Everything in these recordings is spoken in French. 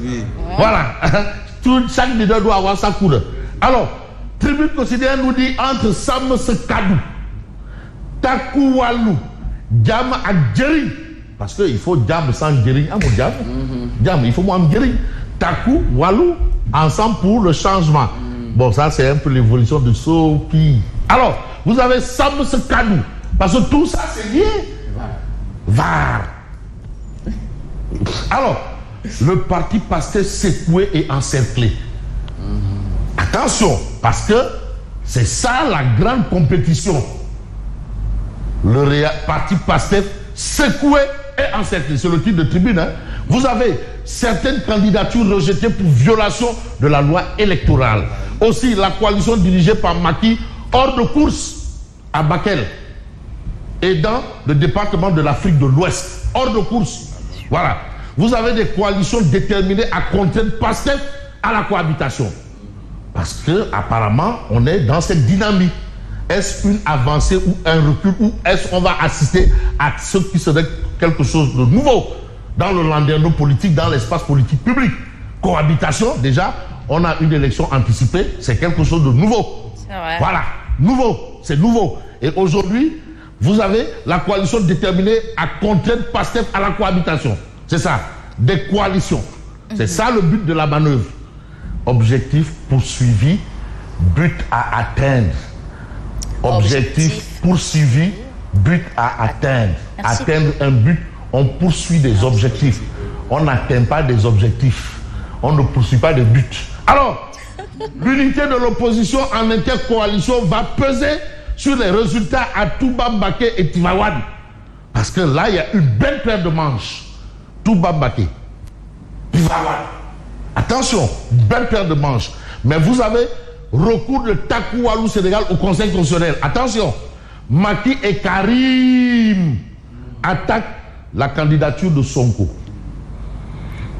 Oui. Voilà. Chaque leader doit avoir sa couleur. Alors, Tribune quotidienne nous dit entre Sam Sekadou, Taku Walou, Jam ak Djeri. Parce qu'il faut Jam sans Djeri. Ah, mon Jam. Jam, il faut moi Djeri. Taku Walou, ensemble pour le changement. Bon, ça, c'est un peu l'évolution de ce pays. Alors, vous avez Sam Sekadou. Parce que tout ça, c'est lié. VAR. Alors, le parti Pastef secoué et encerclé. Attention, parce que c'est ça la grande compétition. Le parti Pastef secoué et encerclé. C'est le titre de Tribune. Hein. Vous avez certaines candidatures rejetées pour violation de la loi électorale. Aussi, la coalition dirigée par Macky hors de course à Bakel et dans le département de l'Afrique de l'Ouest. Hors de course. Voilà. Vous avez des coalitions déterminées à contraindre Pastef à la cohabitation. Parce que apparemment, on est dans cette dynamique. Est-ce une avancée ou un recul, ou est-ce qu'on va assister à ce qui serait quelque chose de nouveau dans le landerneau politique, dans l'espace politique public? Cohabitation, déjà, on a une élection anticipée, c'est quelque chose de nouveau. C'est vrai. Voilà, nouveau, c'est nouveau. Et aujourd'hui, vous avez la coalition déterminée à contraindre Pastef à la cohabitation. C'est ça, des coalitions. C'est ça le but de la manœuvre. Objectif poursuivi, but à atteindre. Objectif poursuivi, but à atteindre. Merci. Atteindre un but, on poursuit des objectifs. On n'atteint pas des objectifs. On ne poursuit pas des buts. Alors, l'unité de l'opposition en intercoalition va peser sur les résultats à Touba Mbaké et Tivaouane. Parce que là, il y a une belle paire de manches. Touba Mbaké, Tivaouane. Attention, belle paire de manches. Mais vous avez recours de Taku Walou Sénégal au Conseil constitutionnel. Attention, Macky et Karim attaquent la candidature de Sonko.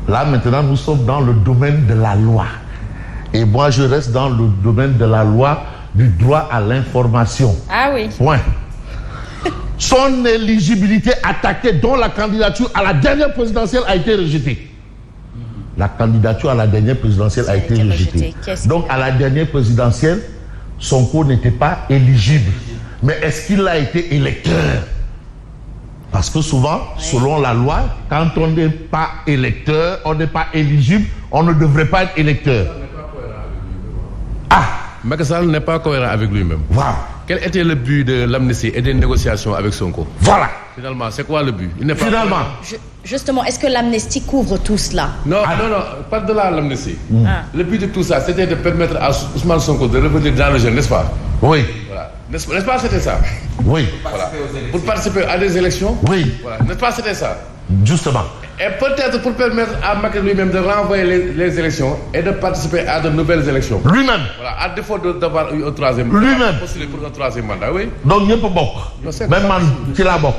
Là, maintenant, nous sommes dans le domaine de la loi. Et moi, je reste dans le domaine de la loi du droit à l'information. Ah oui. Point. Son éligibilité attaquée, dont la candidature à la dernière présidentielle a été rejetée. La candidature à la dernière présidentielle a été rejetée. Donc, à la dernière présidentielle, Sonko n'était pas éligible. Mais est-ce qu'il a été électeur? Parce que souvent, selon la loi, quand on n'est pas électeur, on n'est pas éligible, on ne devrait pas être électeur. Ah! Macky Sall n'est pas cohérent avec lui-même. Voilà. Quel était le but de l'amnistie et des négociations avec Sonko? Voilà. Finalement, c'est quoi le but? Il n'est pas Finalement. Justement, est-ce que l'amnistie couvre tout cela? Non, non, pas de l'amnistie. Ah. Le but de tout ça, c'était de permettre à Ousmane Sonko de revenir dans le jeu, n'est-ce pas? Oui. Voilà. N'est-ce pas, c'était ça? Oui. Voilà. Pour participer à des élections? Oui. Voilà. N'est-ce pas, c'était ça? Justement. Et peut-être pour permettre à Macky lui-même de renvoyer les élections et de participer à de nouvelles élections. Lui-même. Voilà, à défaut d'avoir eu un troisième mandat. Lui-même. Postuler pour un troisième mandat, oui. Donc, ñëpp bokk. Même man ci laa bokk.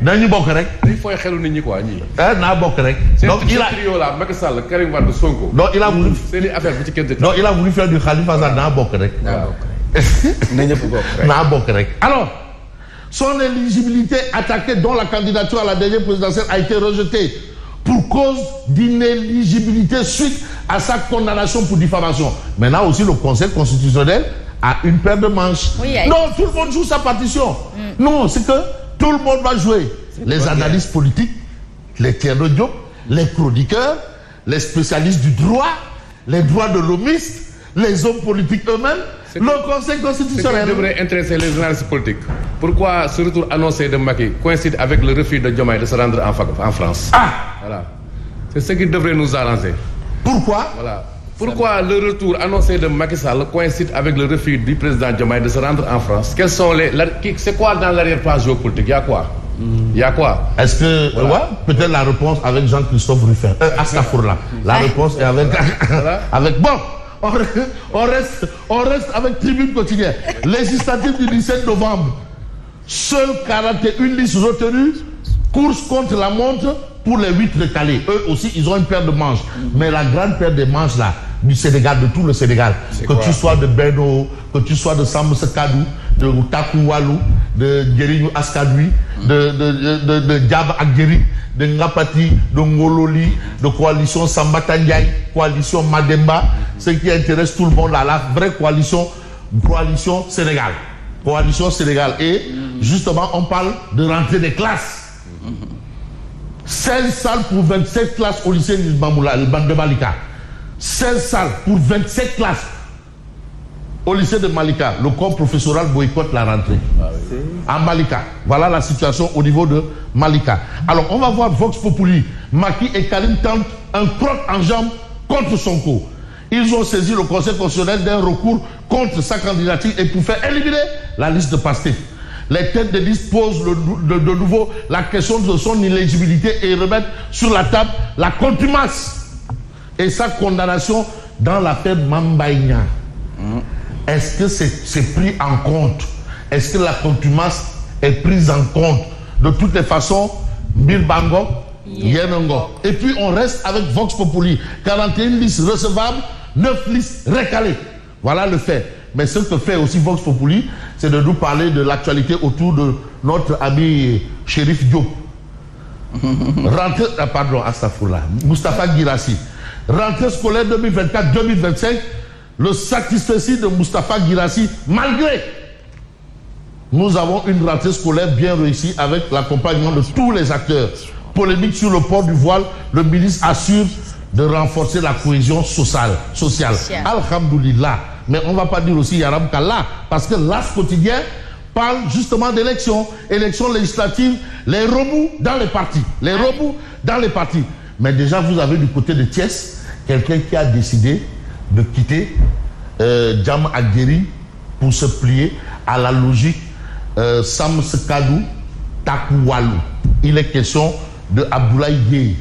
Dañu bokk rek. Il faut xelu nit ñi quoi ñi. Naa bokk rek. Donc, il a trio là, Macky Sall, Karim Wade, Sonko. Donc, il a voulu. C'est une affaire bu ci kenn. Donc, il a voulu faire du Khalifa Sall naa bokk rek. Naa bokk rek. Alors, son éligibilité attaquée, dont la candidature à la dernière présidentielle a été rejetée pour cause d'inéligibilité suite à sa condamnation pour diffamation. Maintenant aussi, le Conseil constitutionnel a une paire de manches. Oui, non, tout le monde joue sa partition. Non, c'est que tout le monde va jouer. Les analystes politiques, les Thierno Diop, les chroniqueurs, les spécialistes du droit, les droits de l'homiste, les hommes politiques eux-mêmes, le Conseil constitutionnel. Ce qui devrait intéresser les analystes politiques. Pourquoi ce retour annoncé de Macky coïncide avec le refus de Diomaye de se rendre en France? Ah! Voilà. C'est ce qui devrait nous arranger. Pourquoi? Voilà. Pourquoi le retour annoncé de Macky Sall coïncide avec le refus du président Diomaye de se rendre en France? Quels sont c'est quoi dans l'arrière-plan géopolitique? Il y a quoi? Il y a quoi? Est-ce que... Voilà. Ouais, peut-être la réponse avec Jean-Christophe Ruffin. Astafourla. La réponse est avec... Voilà. avec... Bon, on reste avec Tribune quotidienne. Législative du 17 novembre. Seul 41 listes retenues. Course contre la montre pour les 8 recalés. Eux aussi, ils ont une paire de manches. Mais la grande paire de manches là, du Sénégal, de tout le Sénégal, que tu sois de Beno, que tu sois de Sam Sekadou, de Taku Walou, de Djerinou Askadui, de Diab Agdjeri, de Ngapati, de Ngololi, de coalition Sambata Ndiaye, coalition Mademba, ce qui intéresse tout le monde là, la vraie coalition Sénégal. Coalition Sénégal. Et justement, on parle de rentrée des classes. 16 salles pour 27 classes au lycée de Malika. 16 salles pour 27 classes au lycée de Malika. Le corps professoral boycotte la rentrée. À Malika. Voilà la situation au niveau de Malika. Alors, on va voir Vox Populi. Macky et Karim tentent un croc en jambe contre Sonko. Ils ont saisi le Conseil constitutionnel d'un recours contre sa candidature et pour faire éliminer la liste de Pastef. Les têtes de liste posent de nouveau la question de son inéligibilité et remettent sur la table la contumace et sa condamnation dans l'affaire Mambaïna. Est-ce que c'est pris en compte? Est-ce que la contumace est prise en compte? De toutes les façons, Bilbango, Yenongo. Et puis on reste avec Vox Populi. 41 listes recevables, 9 listes recalées. Voilà le fait. Mais ce que fait aussi Vox Populi, c'est de nous parler de l'actualité autour de notre ami Chérif Diop. Moustapha Guirassy. Rentrée scolaire 2024-2025, le satisfecit de Moustapha Guirassy, malgré nous avons une rentrée scolaire bien réussie avec l'accompagnement de tous les acteurs. Polémique sur le port du voile, le ministre assure de renforcer la cohésion sociale. Alhamdoulilah. Mais on ne va pas dire aussi Yaram Kalla, parce que l'As quotidien parle justement d'élections, élections législatives, les remous dans les partis. Les remous dans les partis. Mais déjà, vous avez du côté de Thiès, quelqu'un qui a décidé de quitter Diam Agdjeri pour se plier à la logique Sam Sekadou Takou-Walou. Il est question de Abdoulaye Gueye.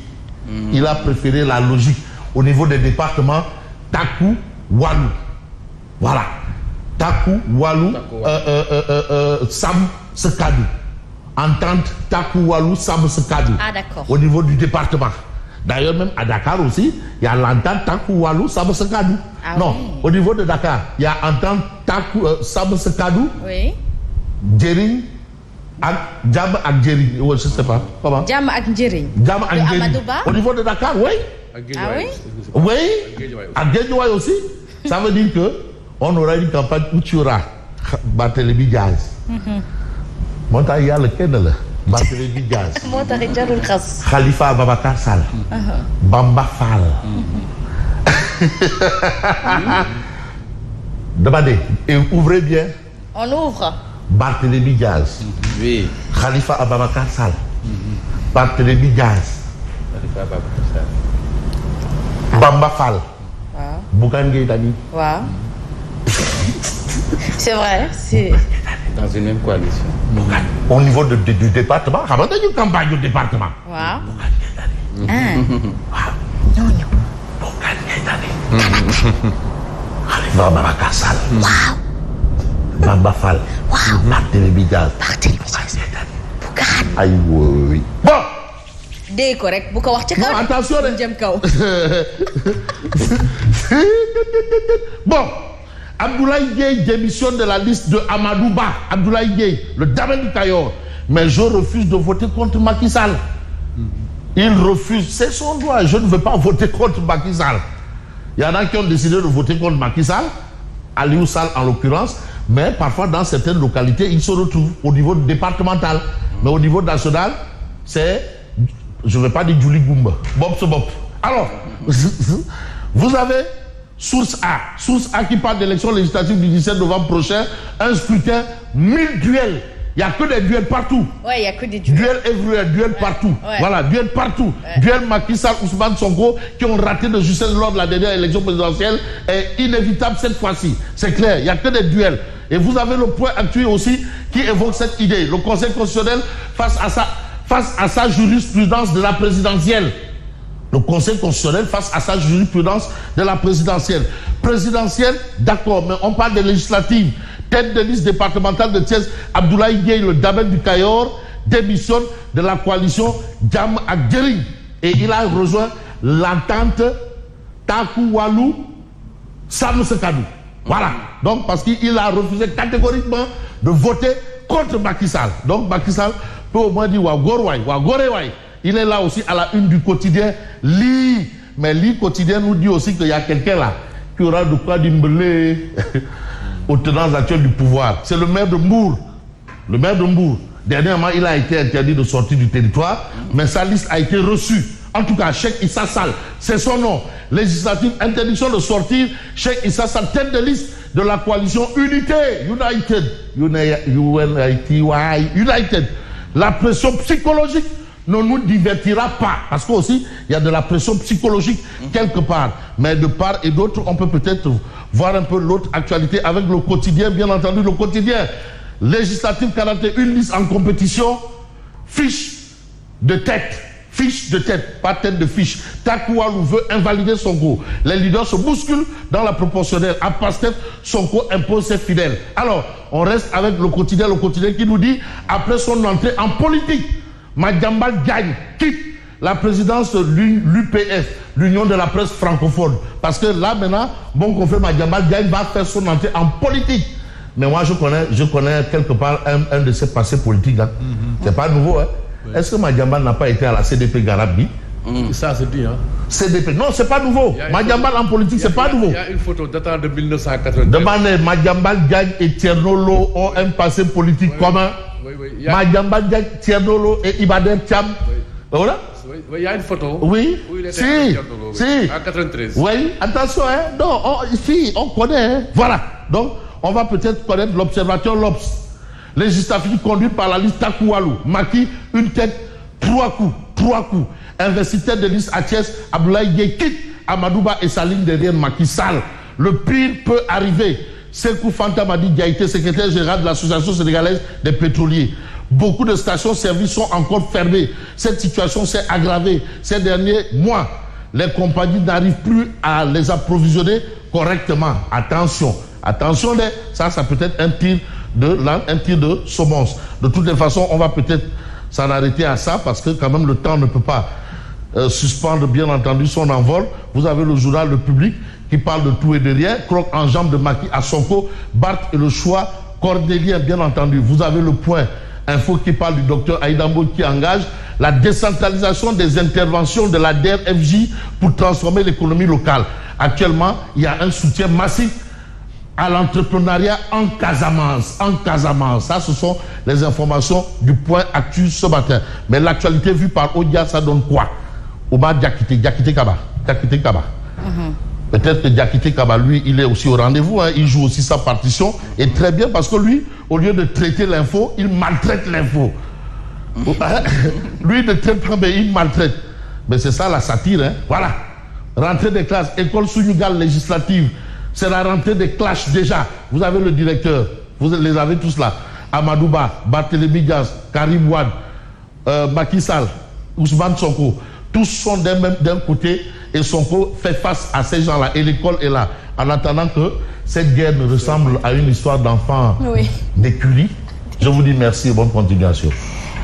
Il a préféré la logique au niveau des départements Takou-Walou. Voilà. Takou-Walou, Sam Sekadou. Entente Takou-Walou, Sam Sekadou. Ah, d'accord. Au niveau du département. D'ailleurs, même à Dakar aussi, il y a l'entente Takou-Walou, Sam Sekadou. Ah, non, oui. au niveau de Dakar, il y a entente Sam Sekadou, Oui. Djering, Diam Agdjeri. Je ne sais pas. Comment? Diam Agdjeri. Diam Agdjeri. Amadouba. Au niveau de Dakar, oui. Ah oui? Oui. À Guédiawaye aussi. Ça veut dire que on aura une campagne où tu auras Barthélémy Diaz. Monta il y a le Kenel. Barthélémy Diaz. Khalifa Ababacar Sall. Bamba Fall. Demandez et ouvrez bien. On ouvre. Barthélémy Diaz. Oui. Khalifa Ababacar Sall. Barthélémy Diaz. Khalifa Ababacar Sall. Bamba Fall. Wow. Bougane Gueye Dany. Wow. C'est vrai. C'est... Dans une même coalition. Au niveau du département, il y a une campagne du département. Wow. Non. Bougane Gueye Dany. Khalifa Ababacar Sall. Wow. Bamba Fall. Wow. Barthélémy Diaz. Bougane. Aïe, oui. Bon. Dès correct. Bu ko wax ci kaw. Non, attention. Jëm kaw. Bon. Abdoulaye Gueye démissionne de la liste de Amadouba. Abdoulaye Gueye, le Damel du Cayor. Mais je refuse de voter contre Macky Sall. Il refuse. C'est son droit. Je ne veux pas voter contre Macky Sall. Il y en a qui ont décidé de voter contre Macky Sall. Aliou Sall en l'occurrence. Mais parfois, dans certaines localités, ils se retrouvent au niveau départemental. Mais au niveau national, c'est, je ne vais pas dire Julie Goumba. Bob c'est Bob. Alors, vous avez Source A qui parle d'élection législative du 17 novembre prochain. Un scrutin, 1000 duels. Il n'y a que des duels partout. Ouais, il n'y a que des duels. Duels everywhere, duels partout. Ouais. Voilà, duels partout. Ouais. Duels Macky Sall, Ousmane Sonko, qui ont raté de justesse lors de la dernière élection présidentielle, est inévitable cette fois-ci. C'est clair, il n'y a que des duels. Et vous avez le point actuel aussi qui évoque cette idée. Le Conseil constitutionnel face à sa jurisprudence de la présidentielle. Le Conseil constitutionnel face à sa jurisprudence de la présidentielle. Présidentielle, d'accord, mais on parle de législative. Tête de liste départementale de Thiès, Abdoulaye Gueye, le Damel du Cayor, démissionne de la coalition Diam Agdjeri. Et il a rejoint l'entente Takou-Walou Sam Sekadou. Voilà. Donc, parce qu'il a refusé catégoriquement de voter contre Macky Sall. Donc Macky Sall peut au moins dire Wagorwai, Wagorewai. Il est là aussi à la une du quotidien. Lit. Mais Lit quotidien nous dit aussi qu'il y a quelqu'un là qui aura de quoi dimbeler aux tenants actuels du pouvoir. C'est le maire de Mbour. Le maire de Mbour. Dernièrement, il a été interdit de sortir du territoire, mais sa liste a été reçue. En tout cas, Cheikh Issa Sall, c'est son nom. Législative, interdiction de sortir. Cheikh Issa Sall, tête de liste de la coalition Unité, United. La pression psychologique ne nous divertira pas. Parce qu'aussi, il y a de la pression psychologique quelque part. Mais de part et d'autre, on peut peut-être voir un peu l'autre actualité avec le quotidien, bien entendu, le quotidien. Législative 41 listes en compétition, fiche de tête. Fiche de tête, pas tête de fiche. Takualu veut invalider Sonko. Les leaders se bousculent dans la proportionnelle. À Pastef, Sonko impose ses fidèles. Alors, on reste avec le quotidien qui nous dit, après son entrée en politique, Madiambal Diagne quitte la présidence de l'UPF, l'Union de la presse francophone. Parce que là, maintenant, mon confrère Madiambal Diagne va faire son entrée en politique. Mais moi, je connais quelque part un de ses passés politiques. Hein. C'est pas nouveau. Hein. Est-ce que Madiambal n'a pas été à la CDP Garabi? Ça, c'est dit. Hein. CDP. Non, c'est pas nouveau. Madiambal en politique, c'est pas nouveau. Il y a une photo datant de 1980. Demandez, Madiambal Diagne et Tiernolo ont un passé politique commun. Madiambal Diagne, Tiernolo et Ibader Thiam. Voilà. Il y a une photo. Oui. Si. En 93. Oui, attention, hein. Non, on connaît. Hein. Voilà. Donc, on va peut-être connaître l'observateur Lopes. Législative conduite par la liste Takualu. Maki, une tête, 3 coups. Investisseur de liste à Thiès, Abdoulaye Gueye quitte Amadouba et sa ligne derrière Macky Sall. Le pire peut arriver. Sekou Fanta Madi Diaïté, secrétaire général de l'Association sénégalaise des pétroliers. Beaucoup de stations-service sont encore fermées. Cette situation s'est aggravée ces derniers mois. Les compagnies n'arrivent plus à les approvisionner correctement. Attention, ça peut être un tir de semonce. De toutes les façons, on va peut-être s'en arrêter à ça parce que quand même le temps ne peut pas suspendre bien entendu son envol. Vous avez le journal Le Public qui parle de tout et de rien. Croque en jambe de Macky à Sonko, Barth et le choix cornélien bien entendu. Vous avez le point info qui parle du docteur Aïdambo qui engage la décentralisation des interventions de la DRFJ pour transformer l'économie locale. Actuellement, il y a un soutien massif à l'entrepreneuriat en Casamance. Ça, ce sont les informations du point actu ce matin. Mais l'actualité vue par Odia, ça donne quoi? Omar Diakité Kaba. Peut-être que Diakité Kaba, lui, il est aussi au rendez-vous. Hein. Il joue aussi sa partition. Et très bien, parce que lui, au lieu de traiter l'info, il maltraite l'info. Lui, ne traite pas, mais il maltraite. Mais c'est ça la satire. Hein. Voilà. Rentrée des classes, école Sunugal législative. C'est la rentrée des clashs déjà. Vous avez le directeur, vous les avez tous là. Amadouba, Barthélémy Diaz, Karim Wade, Macky Sall, Ousmane Sonko. Tous sont d'un côté et Sonko fait face à ces gens-là. Et l'école est là. En attendant que cette guerre ne ressemble à une histoire d'enfant d'écurie. Je vous dis merci et bonne continuation.